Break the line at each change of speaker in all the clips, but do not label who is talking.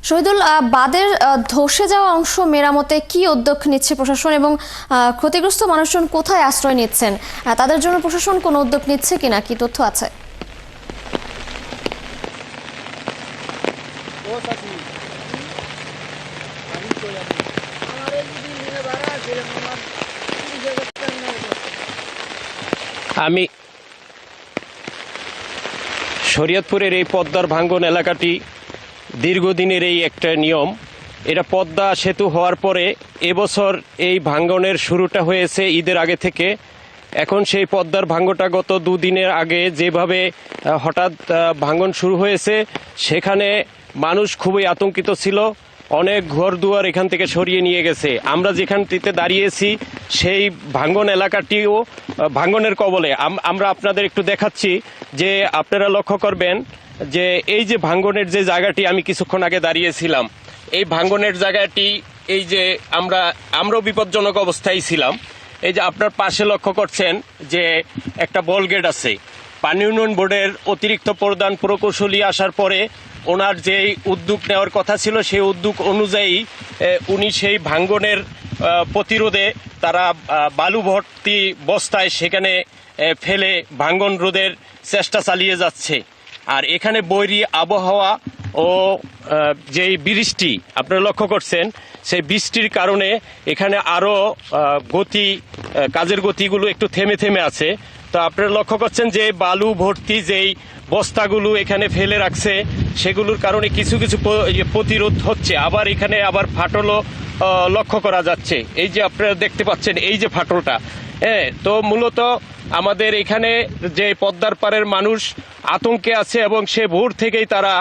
শহীদুল, বাঁধের ধসে যাওয়া অংশ মেরামতে কি উদ্যোগ নিচ্ছে প্রশাসন এবং ক্ষতিগ্রস্ত মানুষজন কোথায় আশ্রয় নিচ্ছেন, তাদের জন্য প্রশাসন কোনো উদ্যোগ নিচ্ছে কিনা, কি তথ্য আছে?
আমি শরীয়তপুরের এই পদ্মার ভাঙ্গন এলাকাটি দীর্ঘদিনের এই একটা নিয়ম। এটা পদ্মা সেতু হওয়ার পরে এবছর এই ভাঙ্গনের শুরুটা হয়েছে ঈদের আগে থেকে। এখন সেই পদ্মার ভাঙ্গনটা গত দুদিনের আগে যেভাবে হঠাৎ ভাঙ্গন শুরু হয়েছে, সেখানে মানুষ খুবই আতঙ্কিত ছিল। অনেক ঘরদুয়ার এখান থেকে সরিয়ে নিয়ে গেছে। আমরা যেখানটিতে দাঁড়িয়েছি সেই ভাঙ্গন এলাকাটিও ভাঙ্গনের কবলে। আমরা আপনাদের একটু দেখাচ্ছি, যে আপনারা লক্ষ্য করবেন যে এই যে ভাঙ্গনের যে জায়গাটি আমি কিছুক্ষণ আগে দাঁড়িয়েছিলাম, এই ভাঙ্গনের জায়গাটি এই যে আমরাও বিপজ্জনক অবস্থায় ছিলাম। এই যে আপনার পাশে লক্ষ্য করছেন যে একটা বল গেট আছে। পানি উন্নয়ন বোর্ডের অতিরিক্ত প্রধান প্রকৌশলী আসার পরে ওনার যেই উদ্যোগ নেওয়ার কথা ছিল, সেই উদ্যোগ অনুযায়ী উনি সেই ভাঙ্গনের প্রতিরোধে তারা বালু ভর্তি বস্তায় সেখানে ফেলে ভাঙ্গন রোধের চেষ্টা চালিয়ে যাচ্ছে। আর এখানে বৈরী আবহাওয়া ও যেই বৃষ্টি আপনারা লক্ষ্য করছেন, সেই বৃষ্টির কারণে এখানে আরও কাজের গতিগুলো একটু থেমে থেমে আছে। তো আপনারা লক্ষ্য করছেন যে বালু ভর্তি যেই বস্তাগুলো এখানে ফেলে রাখছে, সেগুলোর কারণে কিছু কিছু প্রতিরোধ হচ্ছে। আবার এখানে আবার ফাটলও লক্ষ্য করা যাচ্ছে। এই যে আপনারা দেখতে পাচ্ছেন এই যে ফাটলটা, তো মূলত আমাদের এখানে যে পদ্মার পাড়ের মানুষ আতঙ্কে আছে এবং সে ভোর থেকেই তারা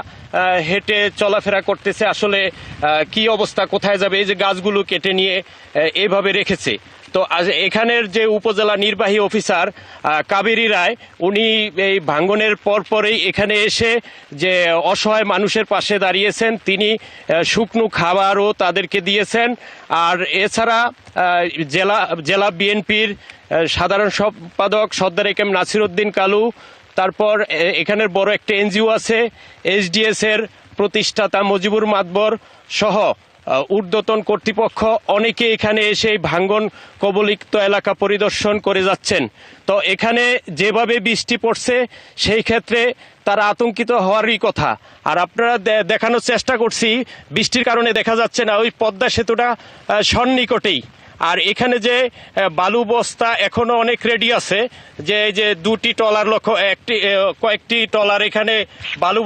হেঁটে চলাফেরা করতেছে। আসলে কি অবস্থা, কোথায় যাবে, এই যে গাছগুলো কেটে নিয়ে এইভাবে রেখেছে। তো এখানের যে উপজেলা নির্বাহী অফিসার কাবেরী রায়, উনি এই ভাঙ্গনের পরপরেই এখানে এসে যে অসহায় মানুষের পাশে দাঁড়িয়েছেন। তিনি শুকনো খাবারও তাদেরকে দিয়েছেন। আর এছাড়া জেলা বিএনপির সাধারণ সম্পাদক সর্দার একেম নাসির উদ্দিন কালু, তারপর এখানের বড় একটা এনজিও আছে এইচডিএস এর প্রতিষ্ঠাতা মুজিবুর মাতবর সহ ঊর্ধ্বতন কর্তৃপক্ষ অনেকে এখানে এসে ভাঙ্গন কবলিত এলাকা পরিদর্শন করে যাচ্ছেন। তো এখানে যেভাবে বৃষ্টি পড়ছে, সেই ক্ষেত্রে তারা আতঙ্কিত হওয়ারই কথা। আর আপনারা দেখানোর চেষ্টা করছি, বৃষ্টির কারণে দেখা যাচ্ছে না, ওই পদ্মা সেতুটা সন্নিকটেই। আর এখানে যে বালু বস্তা এখনো অনেক রেডি আছে, যে দুটি ট্রলার কয়েকটি ট্রলার এখানে বালু